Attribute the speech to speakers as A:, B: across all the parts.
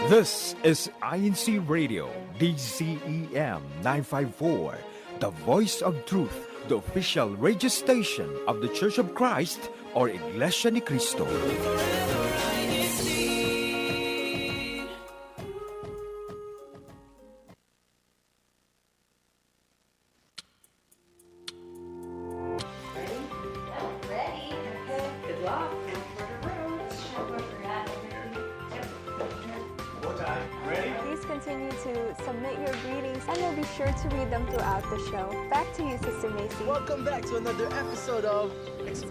A: This is INCRadio DCEM 954, the voice of truth, the official radio station of the Church of Christ or Iglesianicristo.
B: Sure to read them throughout the show. Back to you, Sister Macy.
C: Welcome back to another episode of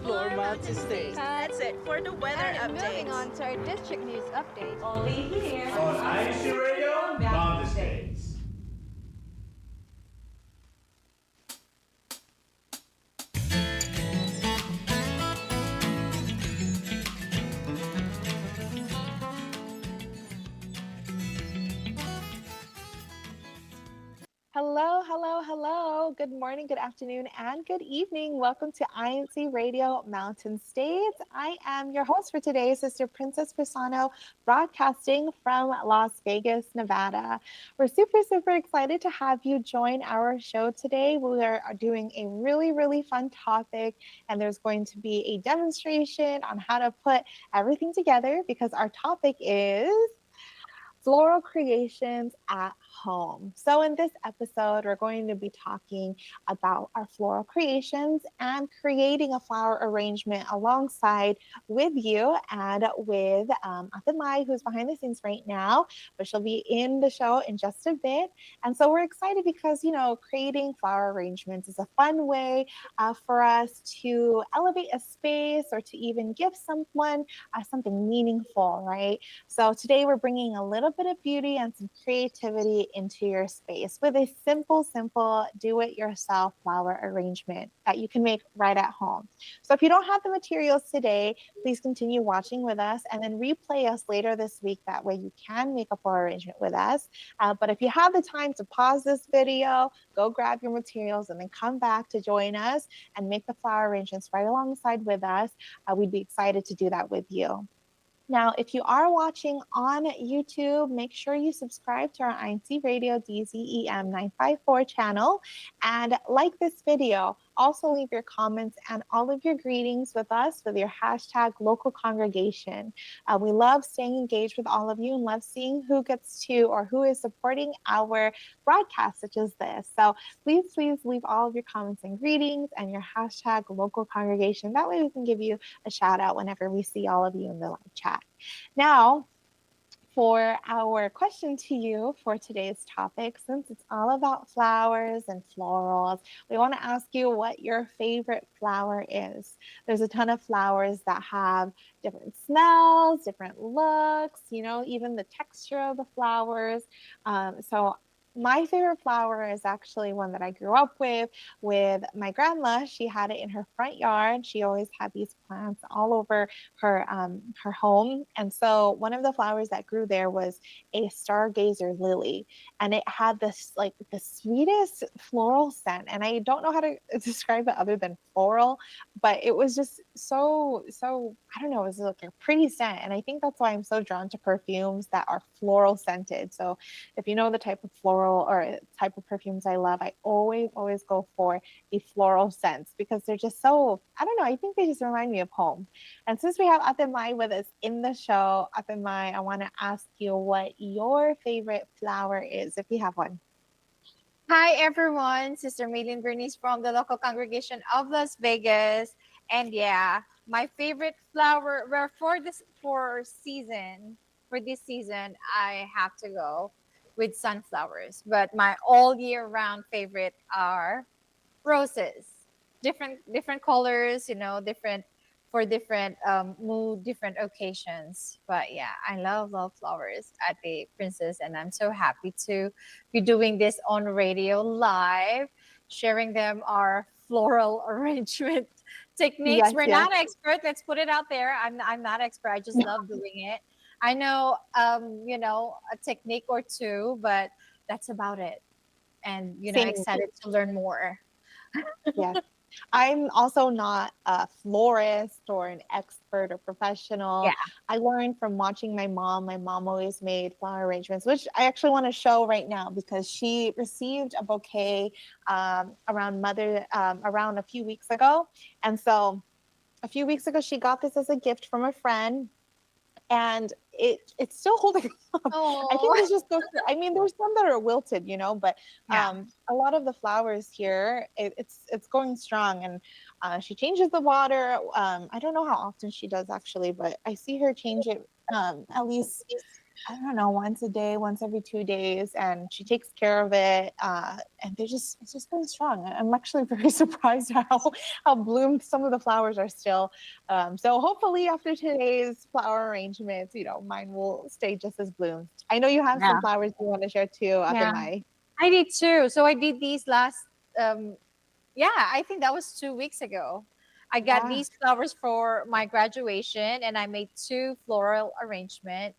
C: Floral Mountain States.
D: That's it for the weather
B: and
D: updates.
B: Moving on to our district news update.
D: Only here
E: on INCRadio Mountain States.
B: Hello. Good morning, good afternoon, and good evening. Welcome to INCRadio Mountain States. I am your host for today, Sister Princess Pisano, broadcasting from Las Vegas, Nevada. We're super excited to have you join our show today. We are doing a really fun topic, and there's going to be a demonstration on how to put everything together because our topic is floral creations at home. So in this episode, we're going to be talking about our floral creations and creating a flower arrangement alongside with you and with Ate Mai, who's behind the scenes right now, but she'll be in the show in just a bit. And so we're excited because, creating flower arrangements is a fun way for us to elevate a space or to even give someone something meaningful, right? So today we're bringing a little bit of beauty and some creativity into your space with a simple do-it-yourself flower arrangement that you can make right at home. So if you don't have the materials today, please continue watching with us and then replay us later this week. That way you can make a flower arrangement with us. But if you have the time to pause this video, go grab your materials and then come back to join us and make the flower arrangements right alongside with us. We'd be excited to do that with you. Now, if you are watching on YouTube, make sure you subscribe to our INCRadio DZEM 954 channel and like this video. Also leave your comments and all of your greetings with us with your hashtag local congregation. We love staying engaged with all of you and love seeing who gets to or who is supporting our broadcast such as this. So please leave all of your comments and greetings and your hashtag local congregation. That way we can give you a shout out whenever we see all of you in the live chat. Now, for our question to you for today's topic, since it's all about flowers and florals, we want to ask you what your favorite flower is. There's a ton of flowers that have different smells, different looks, even the texture of the flowers. So my favorite flower is actually one that I grew up with my grandma. She had it in her front yard. She always had these plants all over her home. And so one of the flowers that grew there was a stargazer lily. And it had this the sweetest floral scent. And I don't know how to describe it other than floral, but it was just so, I don't know, it was like a pretty scent. And I think that's why I'm so drawn to perfumes that are floral scented. So if you know the type of floral or type of perfumes I love, I always go for the floral scents because they're just so, I don't know, I think they just remind me of home. And since we have Ate Mai with us in the show, Ate Mai, I want to ask you what your favorite flower is, if you have one.
F: Hi everyone, Sister Maylin Bernice from the local congregation of Las Vegas. And yeah, my favorite flower, for this season, I have to go with sunflowers, but my all year round favorite are roses. Different colors, different for different mood, different occasions. But yeah, I love flowers at the Princess, and I'm so happy to be doing this on radio live, sharing them our floral arrangement techniques. We're not expert. Let's put it out there. I'm not expert. I just love doing it. I know, a technique or two, but that's about it. And, excited to learn more.
B: Yes. I'm also not a florist or an expert or professional.
F: Yeah.
B: I learned from watching my mom. My mom always made flower arrangements, which I actually want to show right now because she received a bouquet around a few weeks ago. And so a few weeks ago, she got this as a gift from a friend, and it's still holding up. I think
F: Oh,
B: there's just those. I mean, there's some that are wilted, but
F: yeah.
B: a lot of the flowers here, it's going strong, and she changes the water. I don't know how often she does actually, but I see her change it at least, I don't know, once a day, once every 2 days, and she takes care of it. And it's just going strong. I'm actually very surprised how bloomed some of the flowers are still. So hopefully after today's flower arrangements, mine will stay just as bloomed. I know you have some
F: Yeah.
B: flowers you want to share too, Ate
F: Yeah.
B: Mai.
F: I did too. So I did these um I think that was 2 weeks ago. I got
B: Yeah.
F: these flowers for my graduation and I made two floral arrangement.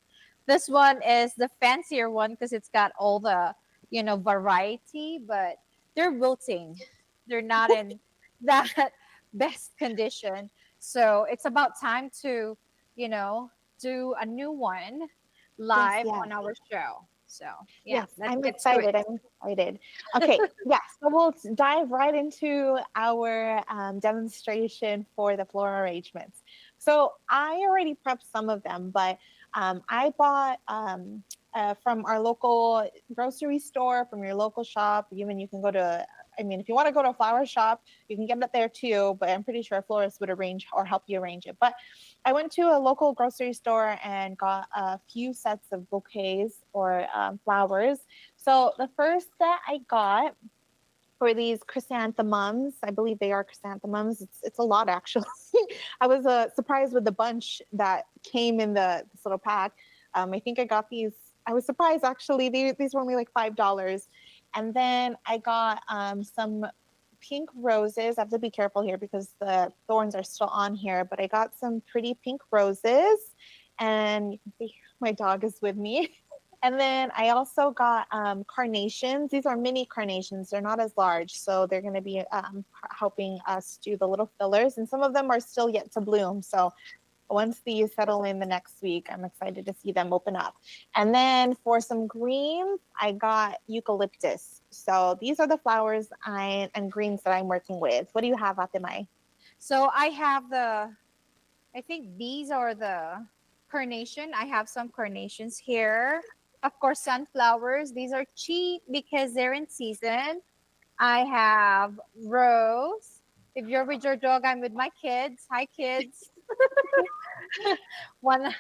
F: This one is the fancier one because it's got all the, variety, but they're wilting. They're not in that best condition. So it's about time to, you know, do a new one
B: Yes,
F: live
B: yes.
F: on our show. So yeah,
B: Yes,
F: let's
B: I'm
F: get to it.
B: excited. I'm excited. Okay, yeah, so we'll dive right into our demonstration for the floral arrangements. So I already prepped some of them, but I bought from our local grocery store, from your local shop. Even you can go to, I mean, if you want to go to a flower shop, you can get it there too, but I'm pretty sure a florist would arrange or help you arrange it. But I went to a local grocery store and got a few sets of bouquets or flowers. So the first that I got for these chrysanthemums, I believe they are chrysanthemums. It's a lot actually. I was surprised with the bunch that came in this little pack. I think I got these. I was surprised actually. These were only like $5. And then I got some pink roses. I have to be careful here because the thorns are still on here, but I got some pretty pink roses, and you can see my dog is with me. And then I also got carnations. These are mini carnations. They're not as large, so they're going to be helping us do the little fillers. And some of them are still yet to bloom. So once these settle in the next week, I'm excited to see them open up. And then for some greens, I got eucalyptus. So these are the flowers and greens that I'm working with. What do you have, Atemai?
F: So I think these are the carnation. I have some carnations here. Of course, sunflowers. These are cheap because they're in season. I have rose. If you're with your dog, I'm with my kids. Hi, kids. One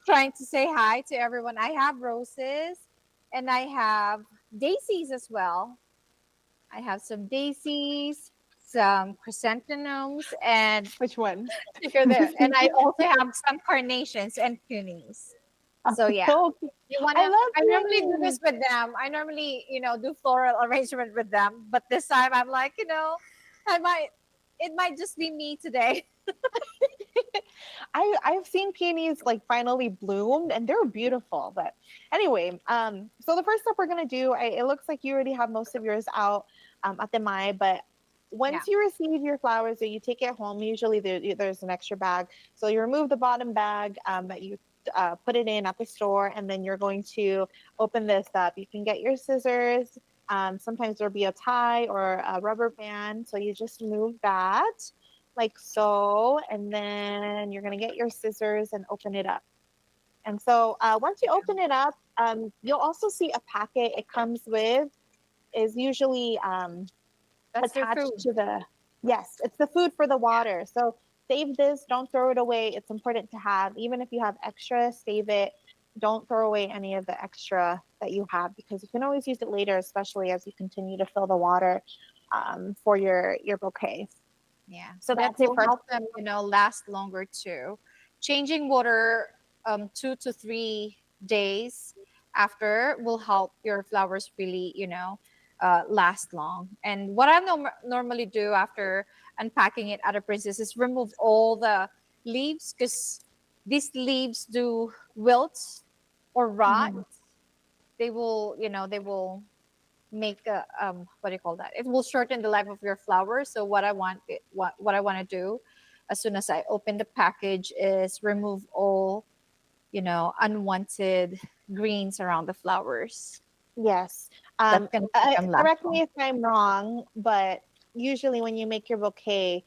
F: trying to say hi to everyone. I have roses and I have daisies as well. I have some daisies, some chrysanthemums, and
B: Which one?
F: you're there. And I also have some carnations and peonies. So yeah,
B: Oh,
F: you
B: I
F: wanna?
B: love
F: I normally do
B: peonies.
F: this with them. I normally, do floral arrangement with them. But this time, I'm like, I might. It might just be me today.
B: I've seen peonies like finally bloomed and they're beautiful. But anyway, so the first step we're gonna do, it looks like you already have most of yours out at the Mai, but
F: Yeah.
B: once you receive your flowers or you take it home, usually there's an extra bag. So you remove the bottom bag that you put it in at the store, and then you're going to open this up. You can get your scissors. Sometimes there'll be a tie or a rubber band. So you just move that like so, and then you're going to get your scissors and open it up. And so once you open it up, you'll also see a packet it comes with is usually
F: That's their
B: attached
F: food.
B: to yes, it's the food for the water. So save this, don't throw it away. It's important to have. Even if you have extra, save it. Don't throw away any of the extra that you have because you can always use it later, especially as you continue to fill the water for your bouquets.
F: Yeah.
B: So
F: That
B: that's it
F: will
B: for
F: help them, last longer too. Changing water 2 to 3 days after will help your flowers really, last long. And what I normally do after unpacking it at a princess is remove all the leaves because these leaves do wilt or rot.
B: Mhm.
F: They will, they will make a what do you call that? It will shorten the life of your flower. So what I want to do as soon as I open the package is remove all, unwanted greens around the flowers.
B: Yes.
F: That can make them last
B: Correct
F: long.
B: me if I'm wrong, but usually when you make your bouquet,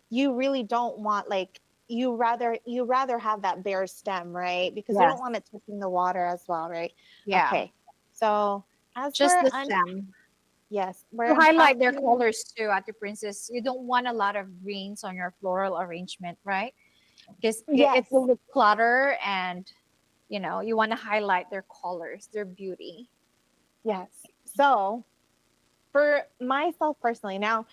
B: you really don't want like you rather have that bare stem, right? Because you don't
F: Yes.
B: want it touching the water as well, right?
F: Yeah.
B: Okay. So as
F: Just
B: we're
F: the stem.
B: yes, we're
F: To highlight their
B: unpacking.
F: colors too, at the princess. You don't want a lot of greens on your floral arrangement, right? Because it
B: Yes.
F: will look clutter, and you want to highlight their colors, their beauty.
B: Yes. So for myself personally, now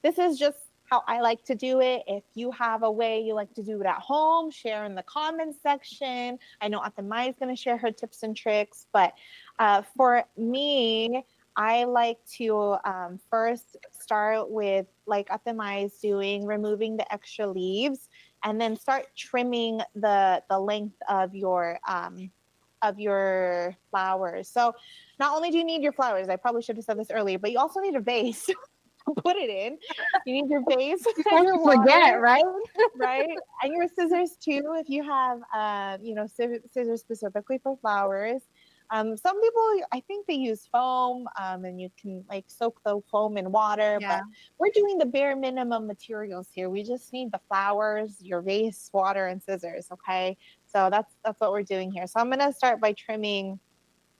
B: this is just how I like to do it. If you have a way you like to do it at home, share in the comments section. I know Atamai is going to share her tips and tricks, but for me, I like to first start with like Atamai is doing, removing the extra leaves, and then start trimming the length of your flowers. So not only do you need your flowers, I probably should have said this earlier, but you also need a vase to put it in. You need your vase
F: Before
B: and
F: you
B: your
F: forget,
B: water,
F: right?
B: right? And your scissors too, if you have, scissors specifically for flowers. Some people, I think they use foam, and you can like soak the foam in water,
F: Yeah.
B: but we're doing the bare minimum materials here. We just need the flowers, your vase, water, and scissors. Okay, so that's what we're doing here. So I'm gonna start by trimming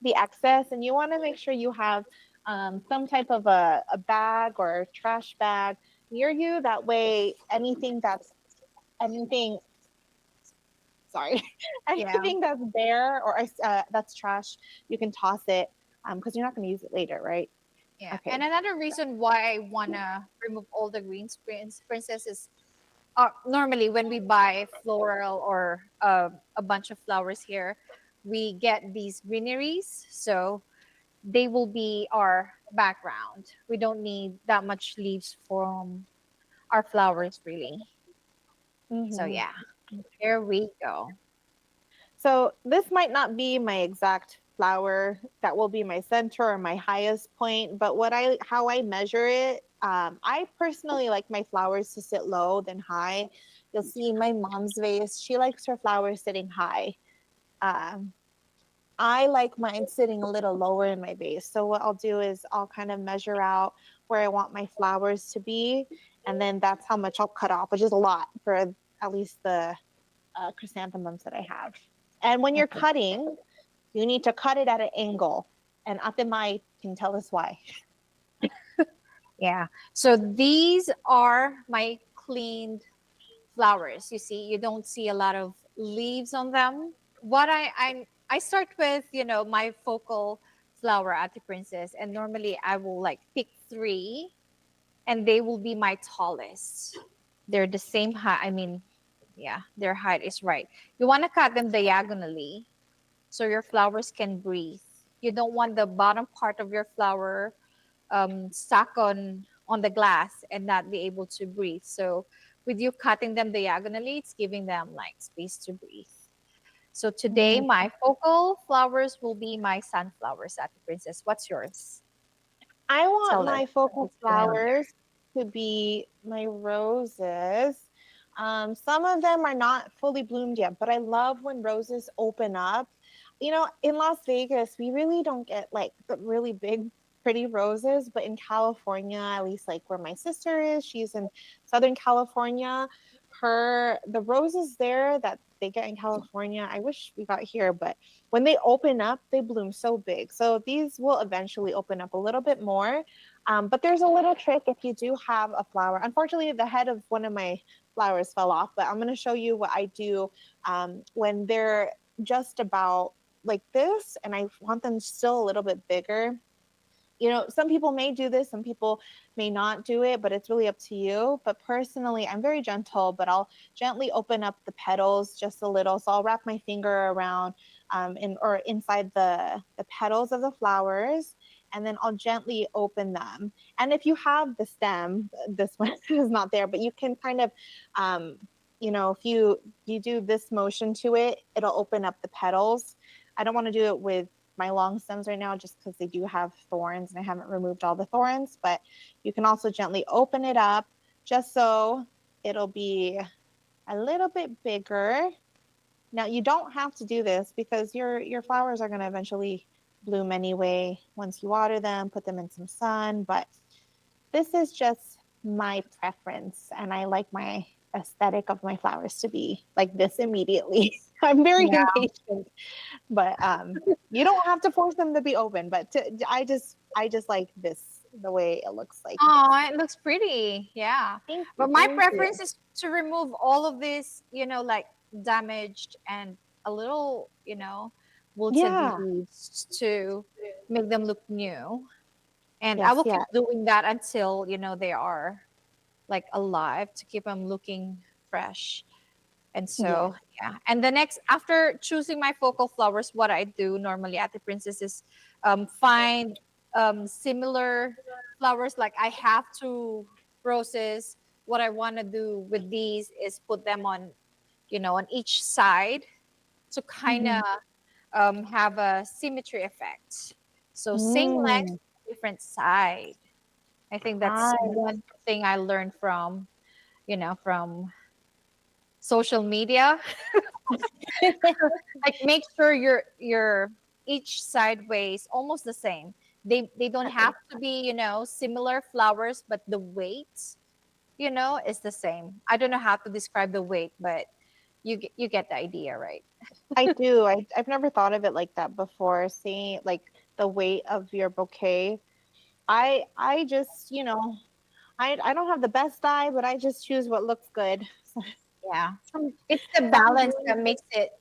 B: the excess, and you want to make sure you have some type of a bag or a trash bag near you. That way, anything sorry,
F: Yeah.
B: anything that's bare or that's trash, you can toss it because you're not going to use it later, right?
F: Yeah.
B: Okay.
F: And another reason why I wanna remove all the greens, princess, is normally when we buy floral or a bunch of flowers here, we get these greeneries. So they will be our background. We don't need that much leaves from our flowers, really. So
B: Mhm.
F: yeah, there we go.
B: So this might not be my exact flower that will be my center or my highest point, but how I measure it, I personally like my flowers to sit low than high. You'll see my mom's vase; she likes her flowers sitting high. Um, I like mine sitting a little lower in my vase. So what I'll do is I'll kind of measure out where I want my flowers to be, and then that's how much I'll cut off, which is a lot for at least the chrysanthemums that I have. And when you're
F: Okay.
B: cutting, you need to cut it at an angle. And Ate Mai can tell us why.
F: Yeah. So these are my cleaned flowers. You see, you don't see a lot of leaves on them. What I start with, my focal flower at the princess, and normally I will like pick three, and they will be my tallest. They're the same height. I mean, yeah, their height is right. You want to cut them diagonally so your flowers can breathe. You don't want the bottom part of your flower stuck on the glass and not be able to breathe. So with you cutting them diagonally, it's giving them like space to breathe. So today
B: Mm,
F: my focal flowers will be my sunflowers at the princess. What's yours?
B: I want
F: Tell us
B: my focal
F: what's going on there.
B: flowers to be my roses. Some of them are not fully bloomed yet, but I love when roses open up. In Las Vegas, we really don't get like the really big, pretty roses, but in California, at least like where my sister is, she's in Southern California. The roses there that they get in California, I wish we got here, but when they open up, they bloom so big. So these will eventually open up a little bit more. But there's a little trick if you do have a flower. Unfortunately, the head of one of my flowers fell off, but I'm going to show you what I do when they're just about like this and I want them still a little bit bigger. Some people may do this, some people may not do it, but it's really up to you. But personally, I'm very gentle, but I'll gently open up the petals just a little. So I'll wrap my finger around or inside the petals of the flowers, and then I'll gently open them. And if you have the stem, this one is not there, but you can kind of, if you do this motion to it, it'll open up the petals. I don't want to do it with my long stems right now just because they do have thorns and I haven't removed all the thorns, but you can also gently open it up just so it'll be a little bit bigger. Now you don't have to do this because your flowers are going to eventually bloom anyway once you water them, put them in some sun, but this is just my preference and I like my aesthetic of my flowers to be like this immediately. I'm very
F: Yeah.
B: impatient, but you don't have to force them to be open, but I just like this the way it looks like.
F: Oh, it looks pretty. Yeah.
B: Thank
F: But
B: you,
F: my
B: thank you.
F: preference is to remove all of this, like damaged and a little, wilted
B: Yeah.
F: leaves to make them look new. And I
B: Yes,
F: will
B: yeah.
F: keep doing that until, they are like alive to keep them looking fresh. And so, yeah. And the next, after choosing my focal flowers, what I do normally at the Princess is find similar flowers. Like I have two roses. What I want to do with these is put them on, on each side to kind of have a symmetry effect. So same length,
B: Mm.
F: different side. I think that's
B: I
F: one thing I learned from, from social media. Like make sure your each sideways almost the same. They don't have to be, similar flowers, but the weight, is the same. I don't know how to describe the weight, but you get the idea, right?
B: I do. I've never thought of it like that before. Seeing like the weight of your bouquet. I just, I don't have the best eye, but I just choose what looks good.
F: Yeah.
B: Some
F: It's the
B: some
F: balance that
B: really-
F: makes it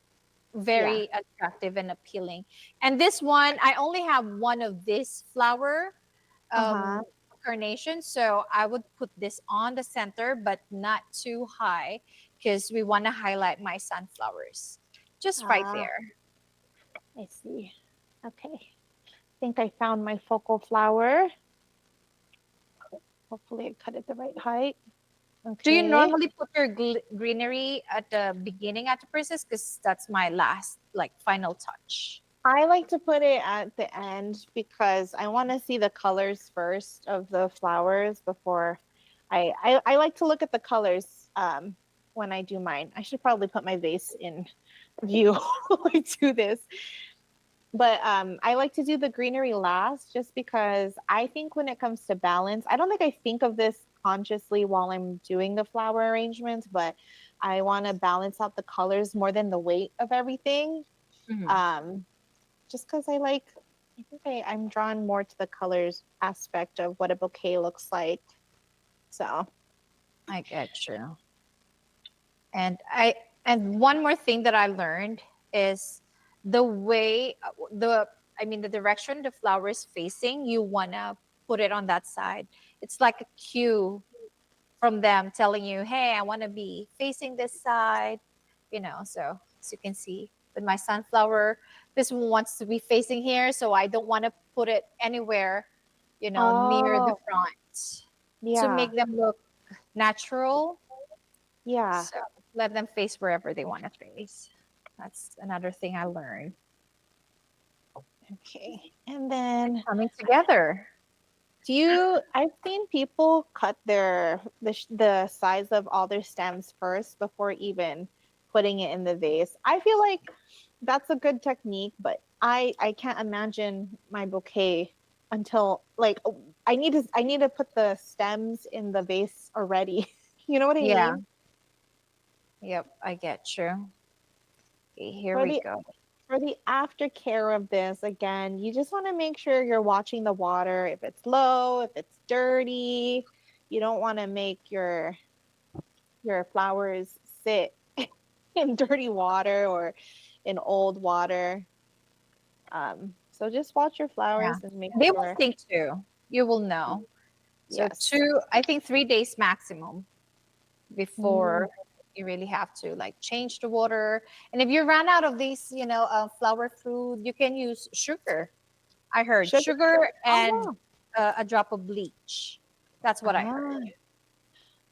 B: yeah.
F: very attractive and appealing. And this one, I only have one of this flower,
B: Uh-huh.
F: carnation. So I would put this on the center, but not too high because we want to highlight my sunflowers just right
B: Ah,
F: there.
B: I see. Okay. I think I found my focal flower. Hopefully I cut it the right height.
F: Do you
B: Okay.
F: normally put your greenery at the beginning at the process? Because that's my last, like, final touch.
B: I like to put it at the end because I want to see the colors first of the flowers before I like to look at the colors when I do mine. I should probably put my vase in view while I do this. But I like to do the greenery last just because I think when it comes to balance, I don't think I think of this consciously while I'm doing the flower arrangements, but I want to balance out the colors more than the weight of everything.
F: Mhm.
B: Just because I think I'm drawn more to the colors aspect of what a bouquet looks like. So,
F: I get you. And one more thing that I learned is the way the direction the flower is facing, you wanna put it on that side. It's like a cue from them telling you, hey, I wanna be facing this side, so as you can see with my sunflower, this one wants to be facing here, so I don't want to put it anywhere, near the
B: oh,
F: front to
B: yeah,
F: make them look natural.
B: yeah.
F: So let them face wherever they want to face. That's another thing I learned.
B: Okay. And then
F: Coming together.
B: I've seen people cut the size of all their stems first before even putting it in the vase. I feel like that's a good technique, but I can't imagine my bouquet until like I need to put the stems in the vase already. You know what I
F: Yeah.
B: mean?
F: Yep. I get you. Okay, here
B: For
F: we
B: the
F: go.
B: for the aftercare of this, again, you just want to make sure you're watching the water. If it's low, if it's dirty, you don't want to make your flowers sit in dirty water or in old water. So just watch your
F: Yeah.
B: flowers and make
F: They will
B: sure.
F: think too. You will know. So
B: Yes.
F: I think 3 days maximum
B: Mm.
F: before you really have to like change the water. And if you run out of these, flower food, you can use sugar. I heard
B: Sugar.
F: sugar and
B: Oh,
F: a drop of bleach. That's what I heard.
B: ah.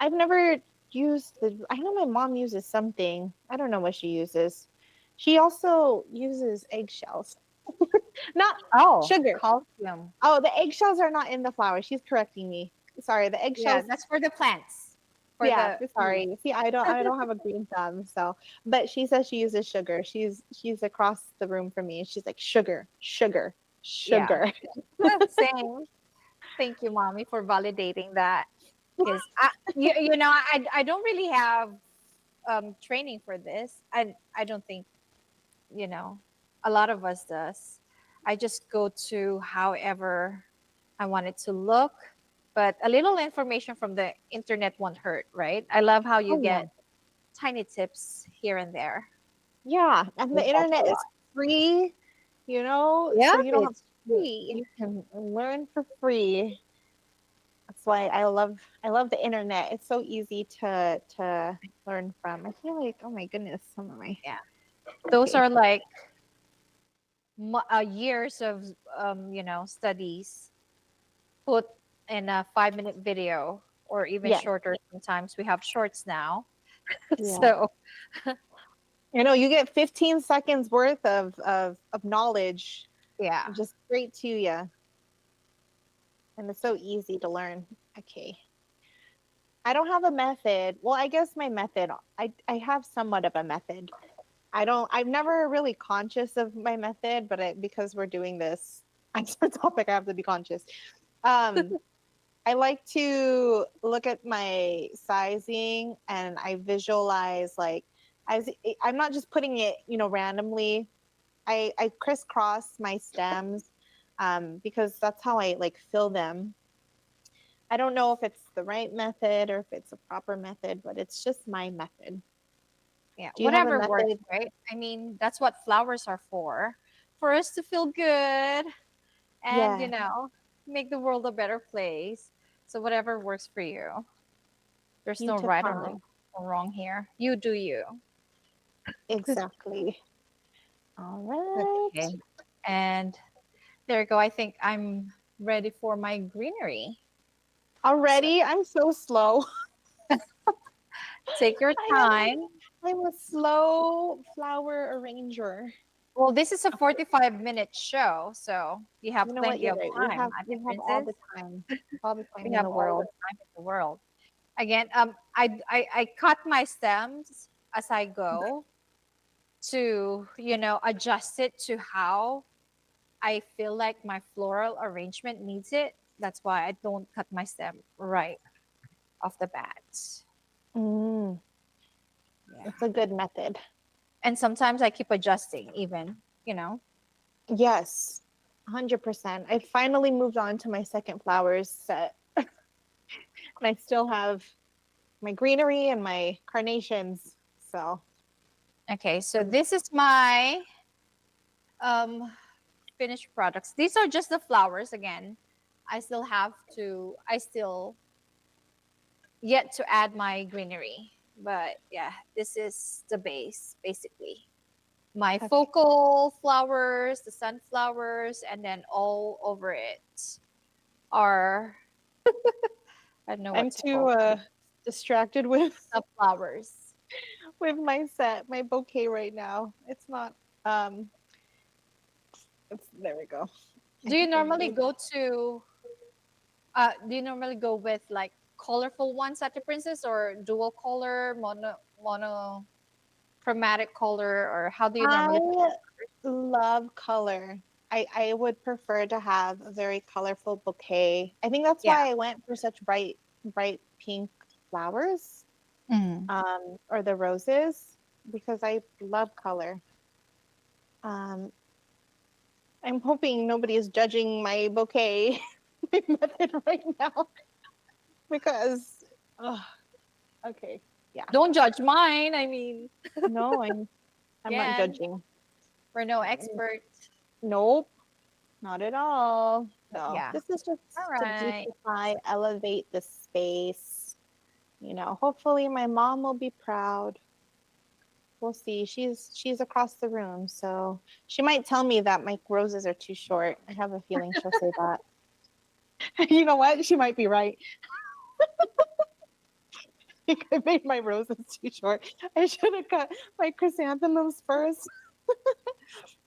B: I've never used I know my mom uses something. I don't know what she uses. She also uses eggshells. Not
F: Oh,
B: sugar.
F: calcium.
B: Oh, the eggshells are not in the flower. She's correcting me. Sorry, the
F: Yeah,
B: eggshells.
F: that's for the plants. For
B: Yeah,
F: the
B: sorry. See, I don't have a green thumb, so but she says she uses sugar. She's across the room from me and she's like sugar, sugar,
F: yeah.
B: sugar.
F: Same. Thank you, mommy, for validating that. Because I don't really have training for this. I don't think a lot of us does. I just go to however I want it to look, but a little information from the internet won't hurt, right? I love how you
B: Oh yeah.
F: get tiny tips here and there.
B: Yeah, and the
F: It helps a
B: internet is
F: lot.
B: free,
F: Yeah,
B: so you don't have
F: it's free.
B: you can learn for free. That's why I love the internet. It's so easy to learn from. I feel like, oh my goodness, some of my
F: Yeah, those
B: okay.
F: are like years of studies put in a 5-minute video or even
B: Yes,
F: shorter. Sometimes we have shorts now.
B: yeah.
F: So
B: You get 15 seconds worth of knowledge
F: yeah.
B: just straight to you, and it's so easy to learn. Okay. I don't have a method. Well, I guess my method, I have somewhat of a method. I'm never really conscious of my method, but because we're doing this topic, I have to be conscious. Um, I like to look at my sizing and I visualize like as I'm not just putting it, randomly. I crisscross my stems because that's how I like fill them. I don't know if it's the right method or if it's a proper method, but it's just my method.
F: Yeah,
B: Do you have a
F: whatever works,
B: method?
F: right? I mean, that's what flowers are for us to feel good and,
B: Yeah,
F: make the world a better place. So whatever works for you. There's no right
B: beautiful.
F: or wrong here. You do you.
B: Exactly. All right.
F: Okay. And there you go. I think I'm ready for my greenery. So
B: Already, I'm so slow.
F: take your
B: I am
F: time.
B: I'm a slow flower arranger.
F: Well, this is a 45-minute show, so you have
B: You know what?
F: plenty
B: You're
F: of
B: right. We
F: time,
B: have
F: I
B: we
F: think,
B: have all
F: Princess.
B: the time. All the
F: We
B: time in
F: have
B: the
F: all the
B: world.
F: time in the world. Again, I cut my stems as I go to, adjust it to how I feel like my floral arrangement needs it. That's why I don't cut my stem right off the bat.
B: Mm,
F: Yeah.
B: it's a good method.
F: And sometimes I keep adjusting even.
B: Yes, 100%. I finally moved on to my second flowers set, and I still have my greenery and my carnations. So,
F: Okay, so this is my um finished products. These are just the flowers again. I still yet to add my greenery. But yeah, this is the base basically. My
B: okay.
F: focal flowers, the sunflowers, and then all over it are I don't know
B: I'm
F: what to call
B: too distracted with
F: subflowers.
B: my set, my bouquet right now. It's not it's there we go. I
F: Do you
B: think I
F: normally
B: moved.
F: go to do you normally go with like colorful ones at the princess or dual color, monochromatic color, or how do you normally
B: I love color. I would prefer to have a very colorful bouquet. I think that's
F: yeah.
B: why I went for such bright pink flowers,
F: Mm.
B: or the roses, because I love color. Um, I'm hoping nobody is judging my bouquet my method right now because, oh, okay, yeah,
F: Don't judge mine. I mean,
B: no, I'm not
F: again,
B: judging.
F: we're no experts.
B: Nope. Not at all.
F: But
B: So
F: yeah.
B: this is just
F: All
B: to
F: right.
B: beautify, elevate the space. Hopefully my mom will be proud. We'll see. She's across the room, so she might tell me that my roses are too short. I have a feeling she'll say that. You know what? She might be right. I think I made my roses too short. I should have cut my chrysanthemums first.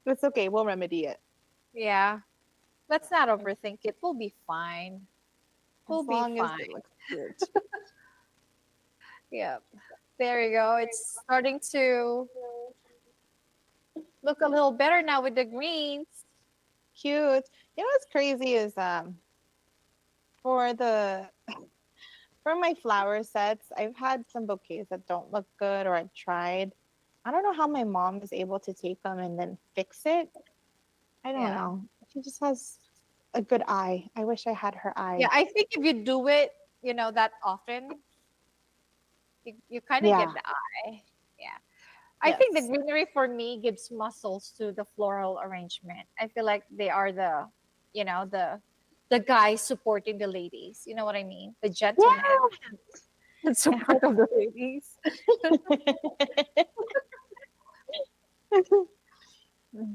B: It's okay. We'll remedy it.
F: Yeah. Let's not overthink it. We'll be fine. We'll
B: As
F: be
B: long as it
F: fine.
B: looks cute.
F: Yep. There you go. It's starting to look a little better now with the greens.
B: Cute. You know what's crazy is for the for my flower sets, I've had some bouquets that don't look good or I've tried. I don't know how my mom is able to take them and then fix it. I don't
F: Yeah.
B: know. She just has a good eye. I wish I had her
F: Yeah.
B: eye.
F: I think if you do it, that often, you kind of get
B: Yeah.
F: the eye. Yeah. I think the
B: Yes.
F: greenery for me gives muscles to the floral arrangement. I feel like they are the guys supporting the ladies. You know what I mean? The gentlemen
B: Yeah.
F: and
B: I
F: support
B: hope.
F: of the ladies.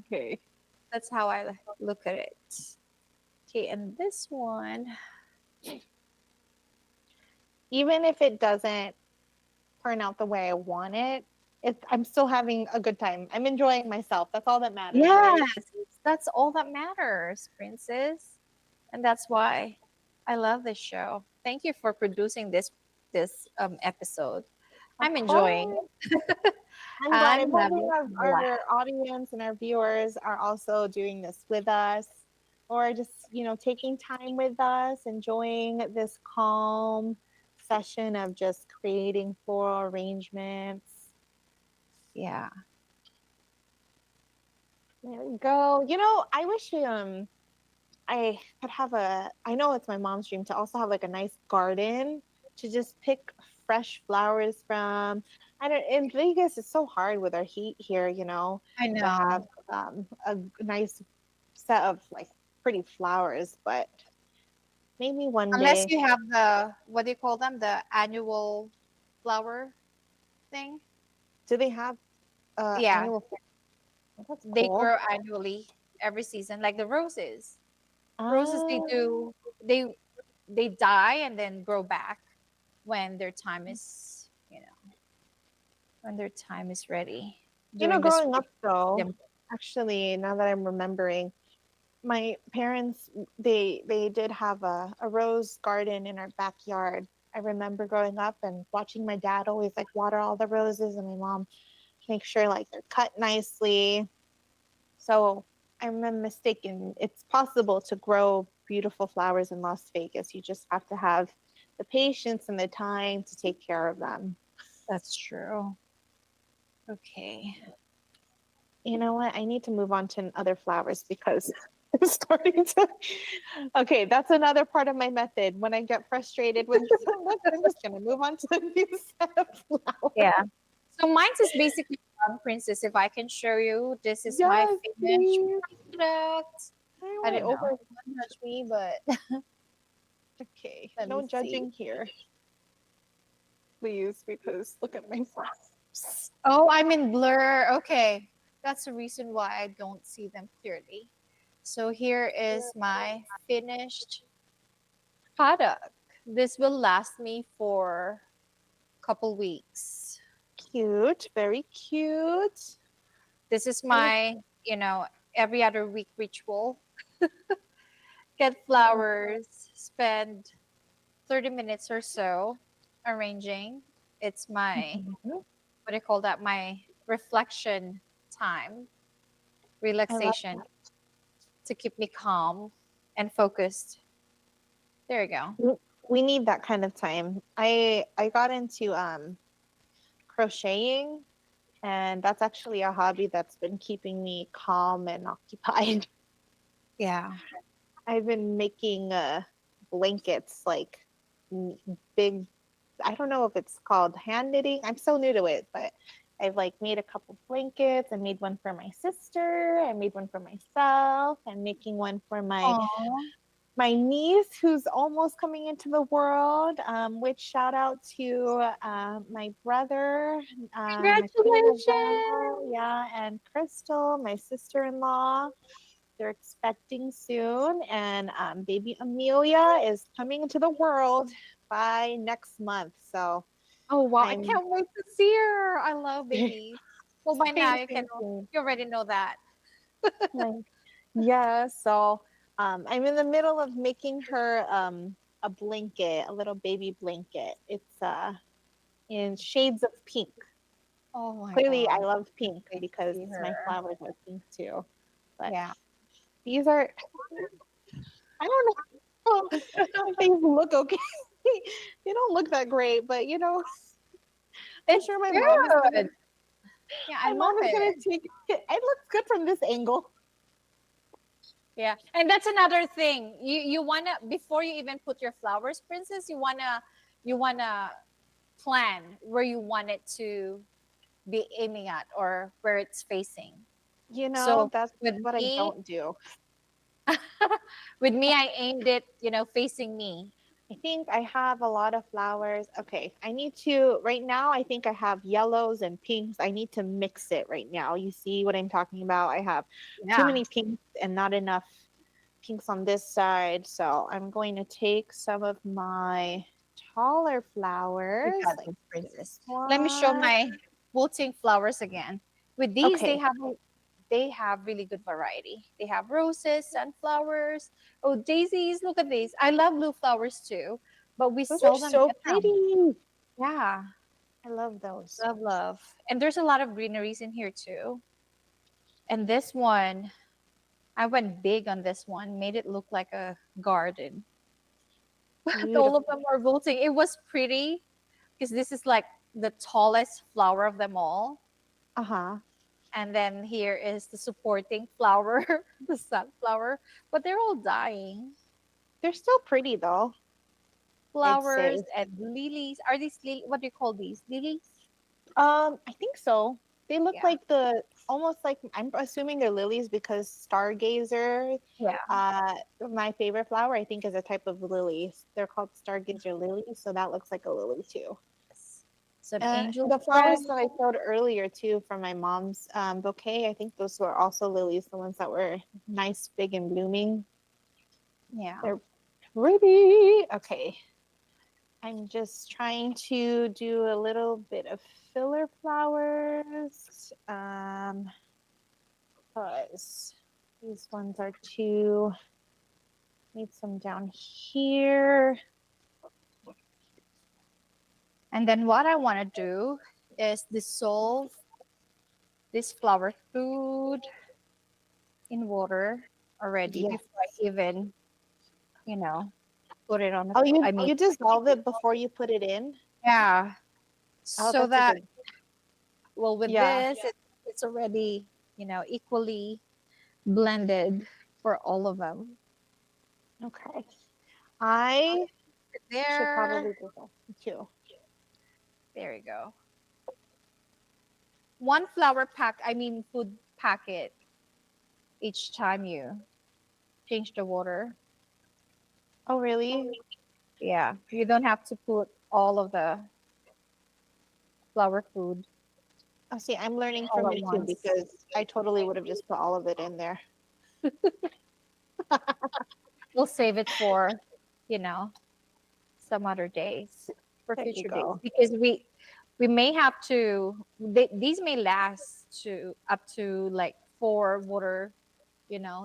B: Okay.
F: That's how I look at it. Okay, and this one,
B: Even if it doesn't turn out the way I want it, I'm still having a good time. I'm enjoying myself. That's all that matters, right?
F: yes, that's all that matters, princess, and that's why I love this show. Thank you for producing this episode.
B: Of
F: I'm enjoying.
B: course. I'm glad.
F: I'm
B: I'm hoping
F: having a
B: our
F: blast.
B: audience and our viewers are also doing this with us or just, taking time with us, enjoying this calm session of just creating floral arrangements.
F: Yeah.
B: There we go. I wish I could have I know it's my mom's dream to also have like a nice garden to just pick fresh flowers from. I don't In Vegas it's so hard with our heat here,
F: I
B: to have
F: know.
B: a nice set of like pretty flowers, but maybe one
F: Unless
B: day.
F: you have the, what do you call them? The annual flower thing.
B: Do they have
F: Yeah,
B: annual That's
F: they
B: cool.
F: grow annually every season, like the roses. Roses, they
B: Um,
F: do they die and then grow back when their time is, when their time is ready during the
B: growing
F: spring.
B: up though,
F: Them-
B: actually, now that I'm remembering, my parents they did have a rose garden in our backyard. I remember growing up and watching my dad always like water all the roses and my mom make sure like they're cut nicely. So I'm mistaken. It's possible to grow beautiful flowers in Las Vegas. You just have to have the patience and the time to take care of them.
F: That's true. Okay.
B: You know what? I need to move on to other flowers because I'm starting to. Okay, that's another part of my method. When I get frustrated with so much, I'm just going to move on to a new set of flowers.
F: Yeah. So mine's is basically princess. If I can show you, this is my
B: Yes,
F: finished
B: please.
F: product.
B: I don't
F: I
B: want to
F: don't know.
B: overjudge me, but okay.
F: Let
B: No
F: me see.
B: judging here, please, because look at my flowers.
F: Oh, I'm in blur. Okay. That's the reason why I don't see them clearly. So here is my finished product. This will last me for a couple weeks.
B: Cute, very cute.
F: This is
B: I wish.
F: my, every other week ritual. Get flowers, spend 30 minutes or so arranging. It's my,
B: Mhm.
F: what do you call that? My reflection time,
B: I love
F: relaxation to keep me calm and focused. There you go.
B: we need that kind of time. I got into crocheting, and that's actually a hobby that's been keeping me calm and occupied.
F: Yeah.
B: I've been making blankets like big. I don't know if it's called hand knitting. I'm so new to it, but I've like made a couple blankets. I made one for my sister. I made one for myself. I'm making one for
F: Aww.
B: my niece who's almost coming into the world, which shout out to my brother,
F: Congratulations.
B: yeah, and Crystal, my sister-in-law. They're expecting soon, and baby Amelia is coming into the world by next month. So
F: Oh wow, I
B: I'm
F: can't wait to see her. I love babies. Well, by now
B: same,
F: you
B: same, same.
F: you already know that.
B: Like, Yeah, so I'm in the middle of making her a blanket, a little baby blanket. It's in shades of pink.
F: Oh my
B: Clearly, I
F: God.
B: love pink
F: Wait to
B: because
F: see
B: my
F: her.
B: flowers are pink too. But
F: Yeah.
B: these are, I don't know if they look okay. They don't look that great, but I'm
F: It's
B: sure
F: good. Yeah, I
B: my
F: love
B: mom is gonna
F: it.
B: take it. It looks good from this angle.
F: Yeah. And that's another thing. You wanna, before you even put your flowers, Princess, you wanna plan where you want it to be aiming at or where it's facing. So
B: That's
F: with
B: what I
F: me,
B: don't do.
F: with me, I aimed it, facing me.
B: I think I have a lot of flowers. Okay, I need to, right now, I think I have yellows and pinks. I need to mix it right now. You see what I'm talking about? I have too
F: Yeah.
B: many pinks and not enough pinks on this side. So I'm going to take some of my taller
F: You
B: flowers,
F: got
B: like
F: this,
B: this
F: Princess. Let me show
B: one.
F: my wilting flowers again. With these, they
B: Okay,
F: have really good variety. They have roses, sunflowers, oh daisies. Look at these. I love blue flowers too, but we
B: those are
F: seldom
B: so
F: get them.
B: pretty.
F: Yeah,
B: I love those.
F: love, love. And there's a lot of greeneries in here too. And this one, I went big on this one, made it look like a garden. But all of
B: Beautiful.
F: them are wilting. It was pretty because this is like the tallest flower of them all.
B: Uh-huh.
F: And then here is the supporting flower, the sunflower, but they're all dying.
B: They're still pretty though, I'd
F: Flowers
B: say.
F: and lilies. Are these what do you call these? Lilies?
B: I think so. They look
F: Yeah.
B: like almost like I'm assuming they're lilies because stargazer,
F: Yeah.
B: my favorite flower, I think is a type of lily. They're called stargazer lilies, so that looks like a lily too.
F: Some angel
B: The
F: spread.
B: flowers that I showed earlier too from my mom's bouquet, I think those were also lilies, the ones that were nice, big, and blooming.
F: Yeah.
B: They're pretty. Okay, I'm just trying to do a little bit of filler flowers. Because these ones are too, need some down here.
F: And then what I want to do is dissolve this flower food in water already
B: Yeah.
F: before I even, you know, put it on the
B: Oh,
F: I mean,
B: you dissolve it before you put it in?
F: yeah.
B: Oh,
F: So
B: that's a
F: that,
B: good.
F: well, with
B: Yeah.
F: this, it's already, equally blended for all of them.
B: Okay. I should
F: There,
B: probably do that too.
F: there you go. One flower pack, I mean food packet each time you change the water.
B: Oh, really?
F: Yeah, you don't have to put all of the flower food
B: Oh, see, I'm learning
F: all
B: from
F: at
B: you too
F: once.
B: because I totally would have just put all of it in there.
F: We'll save it for, you know, some other days, for
B: There you
F: future days,
B: go.
F: because we may have to. These may last to up to like 4 water,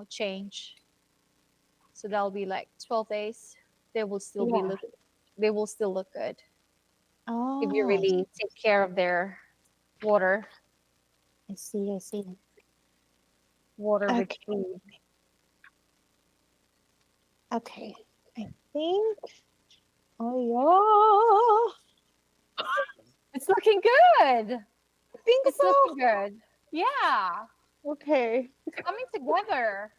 F: change. So that'll be like 12 days. They will still be
B: Yeah.
F: look. They will still look good if you
B: Oh,
F: really take care of their water,
B: I see. I see.
F: water with
B: Okay.
F: food.
B: Okay. I think. Oh,
F: It's looking good.
B: yeah. I think
F: It's
B: so.
F: looking good. Yeah,
B: Okay.
F: it's coming together.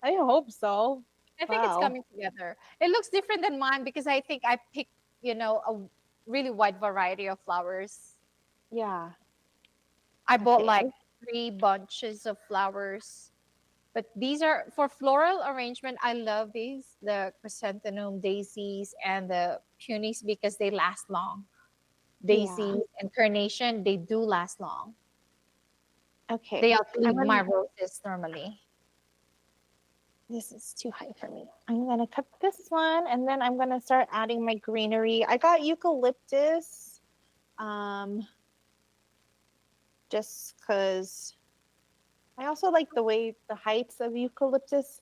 B: I hope so.
F: I think it's
B: Wow.
F: coming together. It looks different than mine because I think I picked, a really wide variety of flowers.
B: Yeah.
F: I bought
B: Okay.
F: like 3 bunches of flowers. But these are for floral arrangement. I love these, the chrysanthemum daisies and the peonies because they last long.
B: Yeah.
F: Daisies and carnation, they do last long.
B: Okay.
F: They
B: I'm
F: outlive my
B: gonna.
F: roses normally.
B: This is too high for me. I'm gonna cut this one, and then I'm gonna start adding my greenery. I got eucalyptus, um, just because I also like the way the heights of eucalyptus.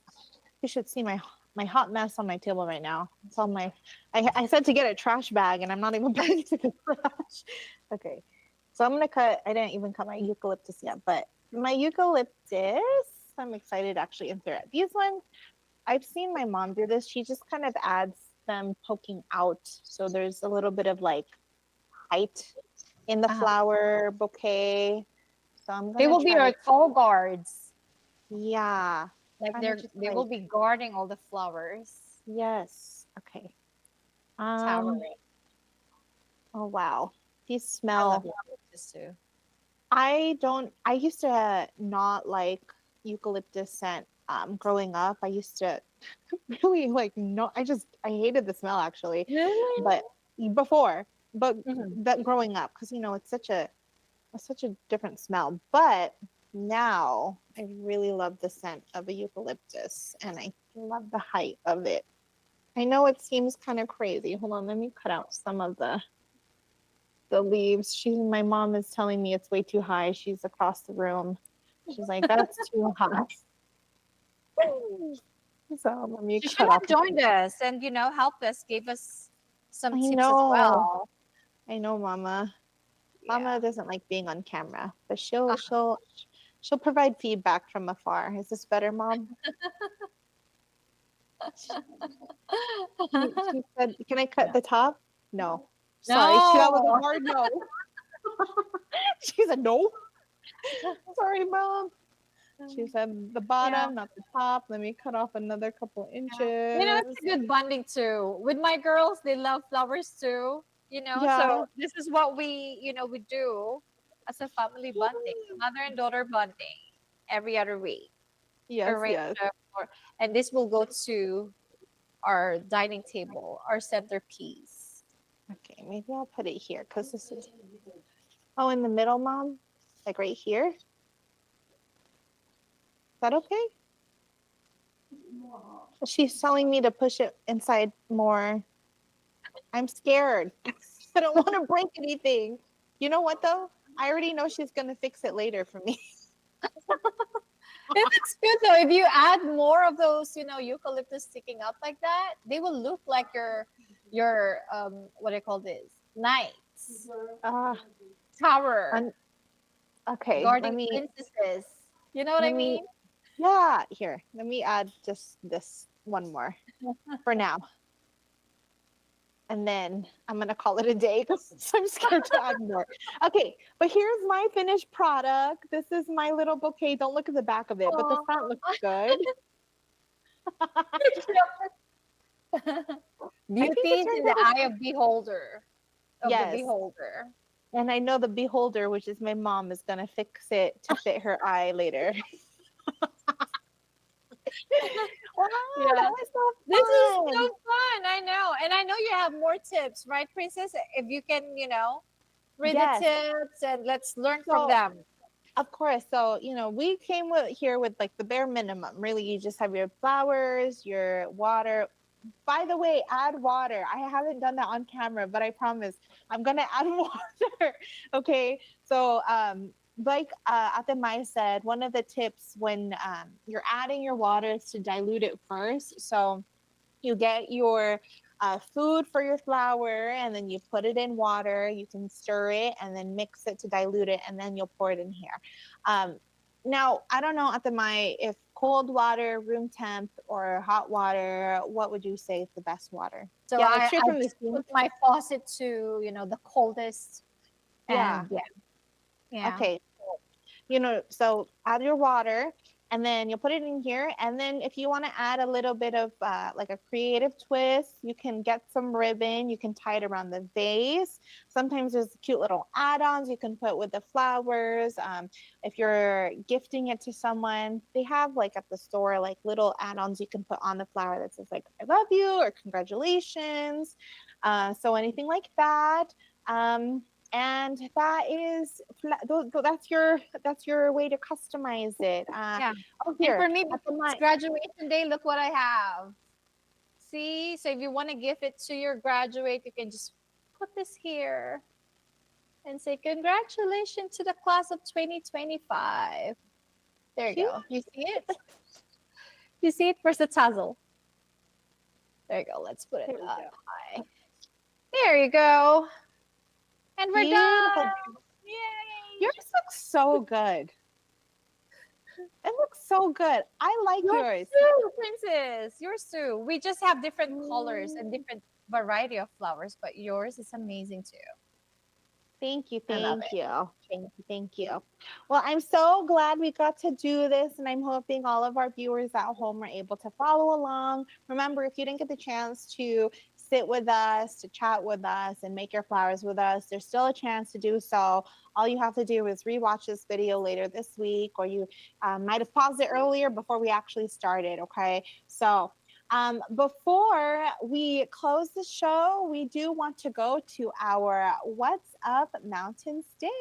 B: You should see my hot mess on my table right now. It's all my. I said to get a trash bag, and I'm not even bagging to the trash. Okay, so I'm gonna cut. I didn't even cut my eucalyptus yet, but my eucalyptus. I'm excited to actually enter it. These ones, I've seen my mom do this. She just kind of adds them poking out, so there's a little bit of like height in the
F: Uh-huh.
B: flower bouquet. So I'm
F: They
B: gonna
F: will be
B: try
F: our
B: to.
F: tall guards.
B: Yeah,
F: Like
B: kind of just
F: they will
B: like
F: be guarding all the flowers,
B: yes. Okay. Um.
F: towering.
B: Oh wow, these
F: I love
B: smell.
F: eucalyptus too.
B: I don't. I used to not like eucalyptus scent. Growing up, I used to really like no. I hated the smell actually,
F: Really?
B: but before, but
F: Mhm.
B: that growing up, because it's such a different smell. But now I really love the scent of a eucalyptus, and I love the height of it. I know it seems kind of crazy. Hold on, let me cut out some of the leaves. My mom is telling me it's way too high. She's across the room. She's like, that's too high. So let me
F: She should
B: cut off.
F: have joined us and helped us, gave us some
B: I
F: tips as
B: know.
F: well.
B: I know, Mama.
F: Yeah.
B: Mama doesn't like being on camera, but
F: Uh,
B: she'll provide feedback from afar. Is this better, Mom? She said, "Can I cut the top?" No. Sorry, that was a
F: no.
B: hard no. She said, "No." Sorry, Mom. She said the
F: Yeah.
B: bottom, not the top. Let me cut off another couple
F: Yeah. It's
B: inches.
F: a good bonding too. With my girls, they love flowers too.
B: Yeah.
F: So this is what we do as a family bonding, mother and daughter bonding every other week.
B: Yes,
F: Arrange
B: yes.
F: and this will go to our dining table, our centerpiece.
B: Okay, maybe I'll put it here because this is. Oh, in the middle, Mom? Like right here? Is that okay? She's telling me to push it inside more. I'm scared. I don't want to break anything. You know what, though? I already know she's going to fix it later for me.
F: If it's good though, if you add more of those, eucalyptus sticking out like that, they will look like your what do you call this? Knights,
B: Uh,
F: tower,
B: un- okay,
F: guarding princesses. You know what I
B: let me,
F: mean?
B: yeah, here. Let me add just this one more for now. And then I'm gonna call it a day because I'm scared to add more. Okay, but here's my finished product. This is my little bouquet. Don't look at the back of it, but the
F: Aw.
B: front looks good. I think
F: Beauty
B: it
F: is
B: turned
F: in the
B: out.
F: eye of beholder of the
B: Yes,
F: beholder.
B: and I know the beholder, which is my mom, is gonna fix it to fit her eye later. Wow, that
F: Yeah.
B: was so
F: This is so
B: fun.
F: fun. I know. And I know you have more tips, right, Princess? If you can, read the
B: Yes.
F: tips and let's learn from
B: So
F: them.
B: of course. So, we came here with like the bare minimum. Really, you just have your flowers, your water. By the way, add water. I haven't done that on camera, but I promise I'm gonna add water. Okay. So, like Ate Mai said, one of the tips when you're adding your water is to dilute it first. So you get your food for your flour and then you put it in water. You can stir it and then mix it to dilute it, and then you'll pour it in here. Um, Now, I don't know at the my if cold water, room temp, or hot water, what would you say is the best water?
F: So
B: Yeah, like straight
F: I
B: from the
F: just
B: sink.
F: put my faucet to, the coldest.
B: Yeah.
F: And yeah. Yeah.
B: Okay. So add your water and then you'll put it in here. And then if you want to add a little bit of like a creative twist, you can get some ribbon. You can tie it around the vase. Sometimes there's cute little add-ons you can put with the flowers. If you're gifting it to someone, they have like at the store, like little add-ons you can put on the flower that says like, I love you or congratulations. So anything like that. And that's your way to customize it.
F: Yeah.
B: Oh,
F: And
B: here
F: for me,
B: at the
F: because it's
B: my
F: graduation day, look what I have. See? So if you want to give it to your graduate, you can just put this here and say, congratulations to the class of 2025. There you
B: Cute.
F: go. You see it? You see it? Where's the tassel? There you go. Let's put it
B: There we
F: up
B: go.
F: high. There you go. And we're
B: Beautiful.
F: done. Yay!
B: Yours looks so good. It looks so good. I like yours.
F: Yours too, Princess. Yours too. We just have different colors and
B: Mm.
F: different variety of flowers, but yours is amazing too.
B: Thank you,
F: I love
B: thank
F: it.
B: you. Thank you. Well, I'm so glad we got to do this, and I'm hoping all of our viewers at home are able to follow along. Remember, if you didn't get the chance to sit with us, to chat with us, and make your flowers with us, there's still a chance to do so. All you have to do is rewatch this video later this week, or you might have paused it earlier before we actually started, okay? So before we close the show, we do want to go to our What's Up Mountain States.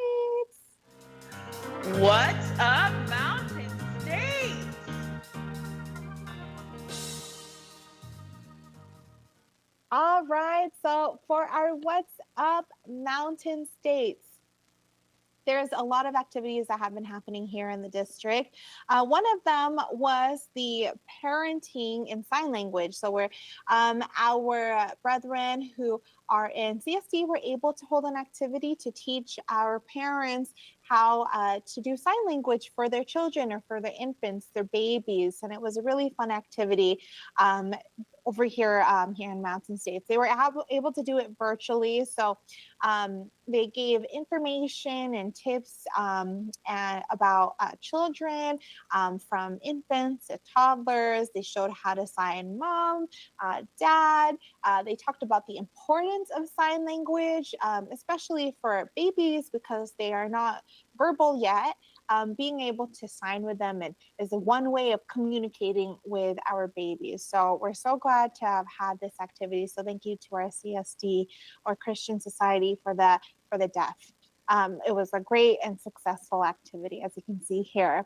D: What's up, Mountain States?
B: All right, so for our What's Up Mountain States, there's a lot of activities that have been happening here in the district. One of them was the parenting in sign language. So where our brethren who are in CSD were able to hold an activity to teach our parents how to do sign language for their children or for their infants, their babies. And it was a really fun activity. Over here, here in Mountain States, they were able to do it virtually. So they gave information and tips and about children from infants to toddlers. They showed how to sign mom, dad. They talked about the importance of sign language, especially for babies because they are not verbal yet. Being able to sign with them is one way of communicating with our babies. So we're so glad to have had this activity. So thank you to our CSD or Christian Society for the deaf. It was a great and successful activity, as you can see here.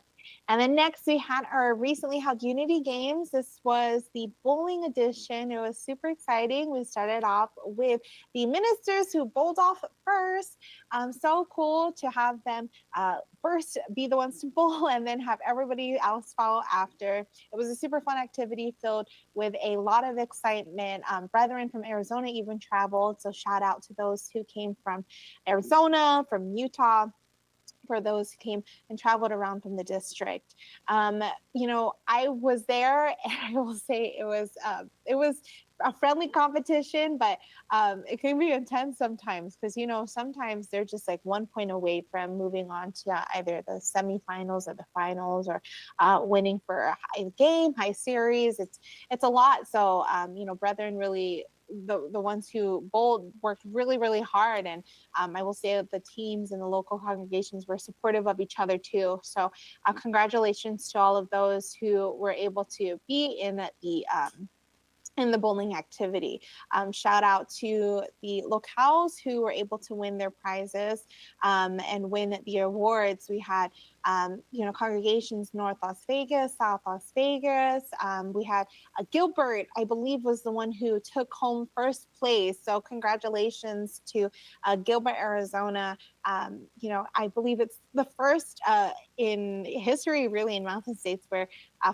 B: And then next we had our recently held Unity Games. This was the bowling edition. It was super exciting. We started off with the ministers who bowled off first. So cool to have them first be the ones to bowl and then have everybody else follow after. It was a super fun activity filled with a lot of excitement. Brethren from Arizona even traveled. So shout out to those who came from Arizona, from Utah, for those who came and traveled around from the district. I was there, and I will say it was a friendly competition, but it can be intense sometimes because sometimes they're just like 1 point away from moving on to either the semifinals or the finals or winning for a high series. It's a lot. So brethren really. The ones who bowled worked really, really hard. And I will say that the teams and the local congregations were supportive of each other too. So congratulations to all of those who were able to be in the bowling activity. Shout out to the locales who were able to win their prizes and win the awards. We had congregations North Las Vegas, South Las Vegas. We had Gilbert, I believe, was the one who took home first place. So congratulations to Gilbert, Arizona. I believe it's the first in history, really, in Mountain States where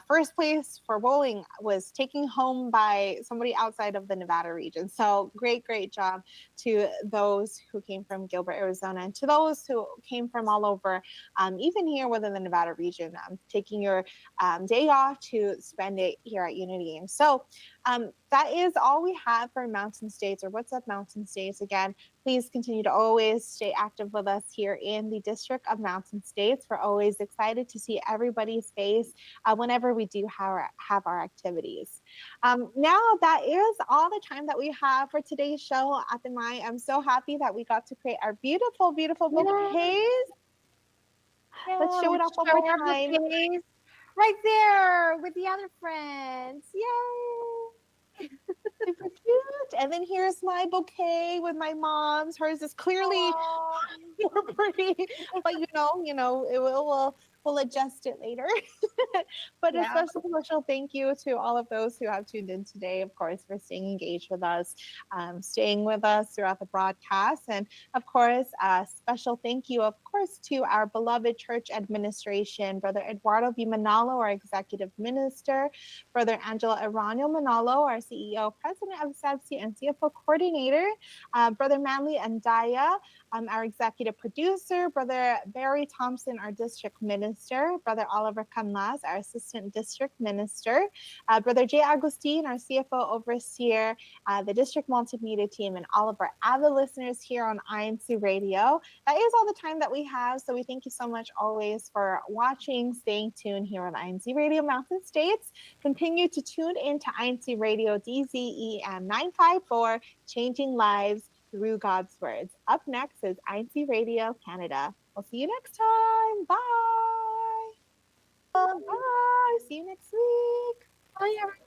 B: first place for bowling was taken home by somebody outside of the Nevada region. So great job to those who came from Gilbert, Arizona, and to those who came from all over, even here within the Nevada region, taking your day off to spend it here at Unity Games. So that is all we have for Mountain States, or What's Up Mountain States. Again, please continue to always stay active with us here in the District of Mountain States. We're always excited to see everybody's face whenever we do have our activities. Now that is all the time that we have for today's show. Atemai, I'm so happy that we got to create our beautiful bouquets. Let's show it off one more time.
F: Bouquets right there with the other friends. Yay!
B: Super cute. And then here's my bouquet with my mom's. Hers is clearly more pretty, but it will We'll adjust it later. But a
F: Yeah.
B: special thank you to all of those who have tuned in today, of course, for staying engaged with us, staying with us throughout the broadcast. And of course, a special thank you, of course, to our beloved church administration, Brother Eduardo V. Manalo, our executive minister, Brother Angelo Arano Manalo, our CEO, president of cebsi and CFO coordinator, Brother Manly Andaya, our executive producer, Brother Barry Thompson, our district minister, Brother Oliver Canlas, our assistant district minister, Brother Jay Agustin, our CFO overseer, the district multimedia team, and all of our avid listeners here on INC Radio. That is all the time that we have, so we thank you so much always for watching, staying tuned here on INC Radio Mountain States. Continue to tune into INC Radio DZEM 954, changing lives through God's words. Up next is INC Radio Canada. We'll see you next time. Bye. Bye. See you next week.
F: Bye, everyone.